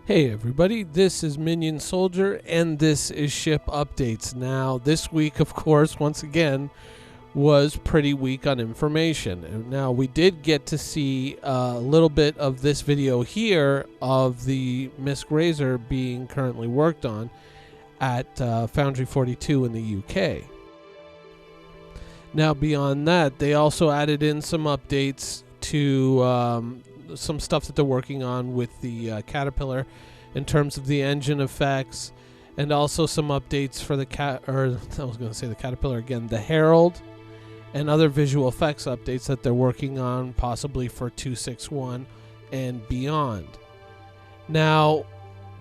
Hey everybody, this is Minion Soldier and this is Ship Updates. Now, this week, of course, once again, was pretty weak on information. Now, we did get to see a little bit of this video here of the Misk Razor being currently worked on at Foundry 42 in the UK. Now, beyond that, they also added in some updates to some stuff that they're working on with the Caterpillar in terms of the engine effects, and also some updates for the Caterpillar again, the Herald, and other visual effects updates that they're working on, possibly for 261 and beyond. Now,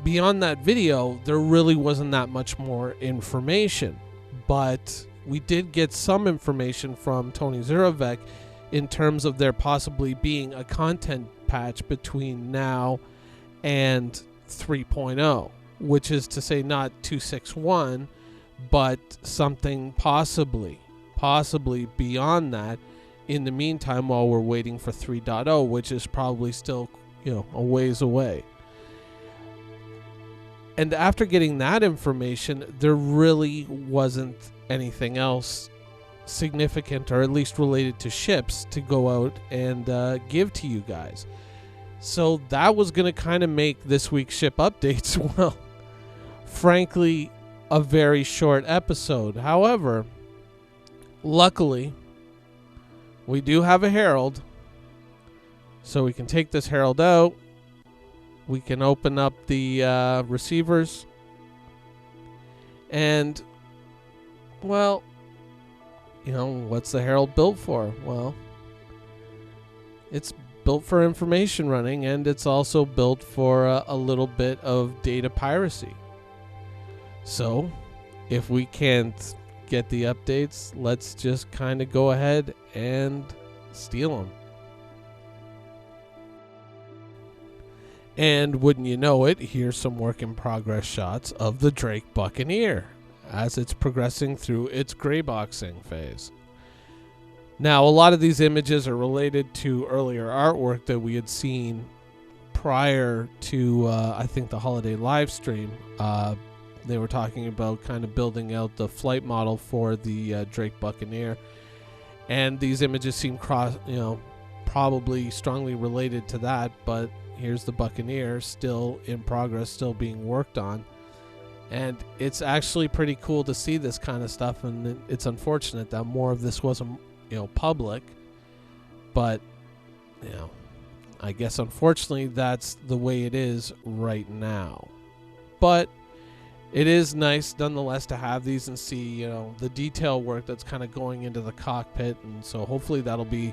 beyond that video, there really wasn't that much more information, but we did get some information from Tony Zurovec in terms of there possibly being a content patch between now and 3.0, which is to say not 261, but something possibly beyond that in the meantime while we're waiting for 3.0, which is probably still, a ways away. And after getting that information, there really wasn't anything else significant, or at least related to ships, to go out and give to you guys. So that was going to kind of make this week's ship updates, well, frankly, a very short episode. However, luckily, we do have a Herald, so we can take this Herald out. We can open up the receivers, and, well, what's the Herald built for? Well, it's built for information running, and it's also built for a little bit of data piracy. So, if we can't get the updates, let's just kind of go ahead and steal them. And wouldn't you know it, here's some work in progress shots of the Drake Buccaneer as it's progressing through its gray boxing phase. Now, a lot of these images are related to earlier artwork that we had seen prior to, I think, the holiday live stream. They were talking about kind of building out the flight model for the Drake Buccaneer, and these images seem probably strongly related to that. But here's the Buccaneer, still in progress, still being worked on. And it's actually pretty cool to see this kind of stuff, and it's unfortunate that more of this wasn't, public. But, I guess unfortunately that's the way it is right now. But it is nice nonetheless to have these and see, the detail work that's kind of going into the cockpit, and so hopefully that'll be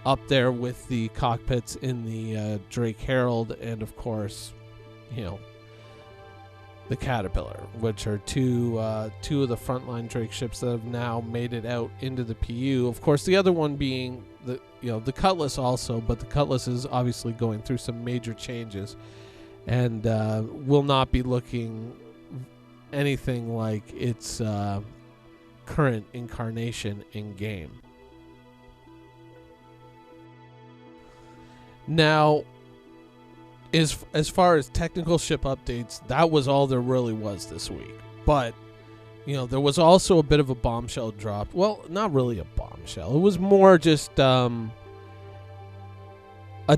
up there with the cockpits in the Drake Herald, and of course, the Caterpillar, which are two of the frontline Drake ships that have now made it out into the PU. Of course, the other one being the Cutlass also, but the Cutlass is obviously going through some major changes, and will not be looking anything like its current incarnation in game. Now, as far as technical ship updates, that was all there really was this week. But, there was also a bit of a bombshell dropped. Well, not really a bombshell. It was more just a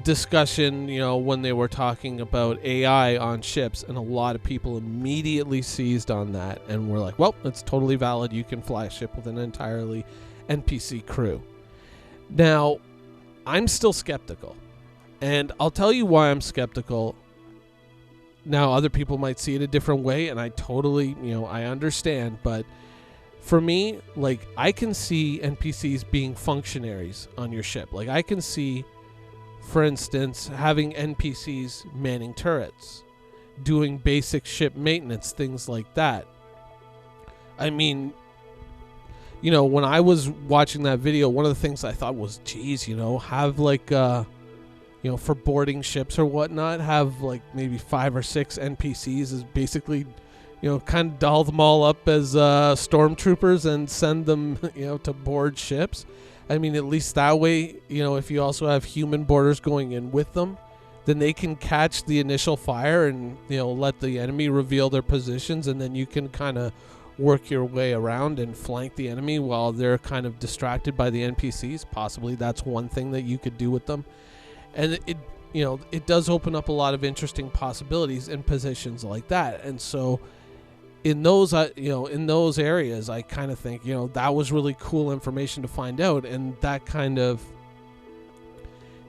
discussion, when they were talking about AI on ships, and a lot of people immediately seized on that and were like, well, it's totally valid. You can fly a ship with an entirely NPC crew. Now, I'm still skeptical. And I'll tell you why I'm skeptical. Now, other people might see it a different way, and I totally, I understand. But for me, I can see NPCs being functionaries on your ship. I can see, for instance, having NPCs manning turrets, doing basic ship maintenance, things like that. I mean, when I was watching that video, one of the things I thought was, geez, have for boarding ships or whatnot, have maybe 5 or 6 NPCs is basically, kind of doll them all up as stormtroopers and send them, to board ships. I mean, at least that way, if you also have human boarders going in with them, then they can catch the initial fire and, let the enemy reveal their positions, and then you can kind of work your way around and flank the enemy while they're kind of distracted by the NPCs. Possibly that's one thing that you could do with them. And it does open up a lot of interesting possibilities in positions like that. And so in those areas, I kind of think, that was really cool information to find out. And that kind of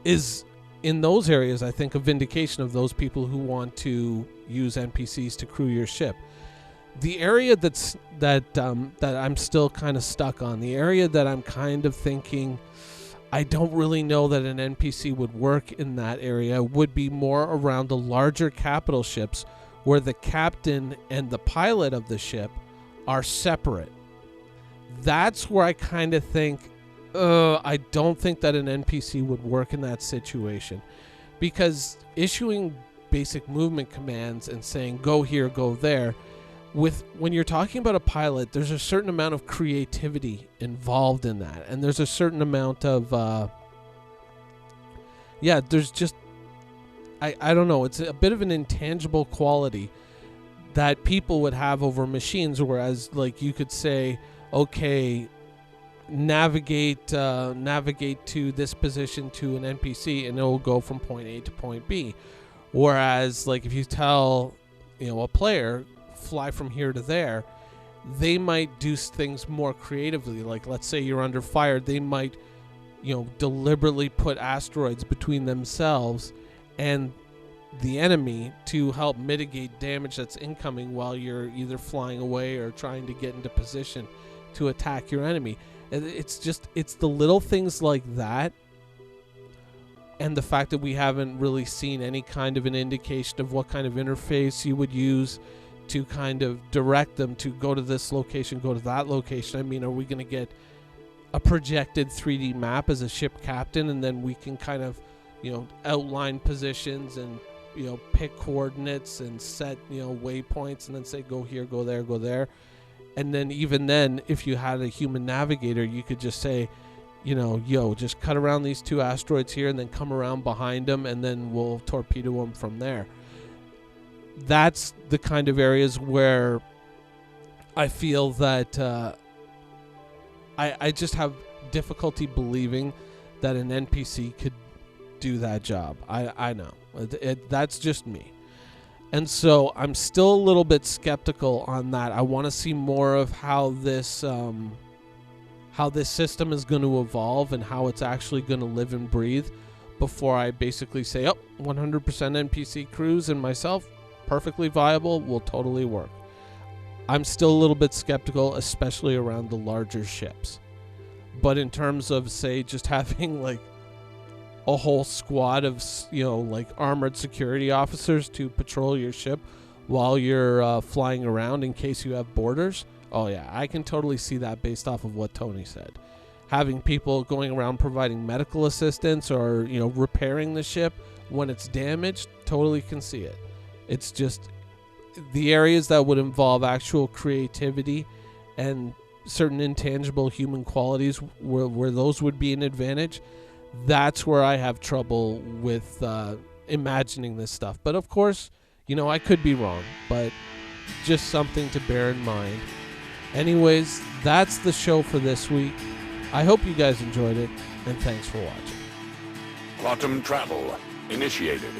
is, in those areas, I think, a vindication of those people who want to use NPCs to crew your ship. The area that I'm still kind of stuck on, the area that I'm kind of thinking I don't really know that an NPC would work in that area, would be more around the larger capital ships where the captain and the pilot of the ship are separate. That's where I kind of think, I don't think that an NPC would work in that situation, because issuing basic movement commands and saying go here, go there, when you're talking about a pilot, there's a certain amount of creativity involved in that, and there's a certain amount of there's just I don't know, it's a bit of an intangible quality that people would have over machines, whereas like you could say, okay, navigate to this position to an NPC and it will go from point A to point B, whereas like if you tell a player fly from here to there, they might do things more creatively. Like let's say you're under fire, they might deliberately put asteroids between themselves and the enemy to help mitigate damage that's incoming while you're either flying away or trying to get into position to attack your enemy. It's the little things like that, and the fact that we haven't really seen any kind of an indication of what kind of interface you would use to kind of direct them to go to this location, go to that location. I mean, are we going to get a projected 3D map as a ship captain, and then we can kind of, outline positions and, pick coordinates and set, waypoints, and then say, go here, go there, go there. And then even then, if you had a human navigator, you could just say, just cut around these two asteroids here and then come around behind them, and then we'll torpedo them from there. That's the kind of areas where I feel that I just have difficulty believing that an NPC could do that job. I know. That's just me. And so I'm still a little bit skeptical on that. I want to see more of how this system is going to evolve and how it's actually going to live and breathe before I basically say, 100% NPC crews and myself, perfectly viable, will totally work. I'm still a little bit skeptical, especially around the larger ships. But in terms of, say, just having like a whole squad of, like armored security officers to patrol your ship while you're flying around in case you have boarders, oh yeah, I can totally see that based off of what Tony said. Having people going around providing medical assistance or, repairing the ship when it's damaged, totally can see it. It's just the areas that would involve actual creativity and certain intangible human qualities where those would be an advantage. That's where I have trouble with imagining this stuff. But of course, I could be wrong, but just something to bear in mind. Anyways, that's the show for this week. I hope you guys enjoyed it, and thanks for watching. Quantum travel initiated.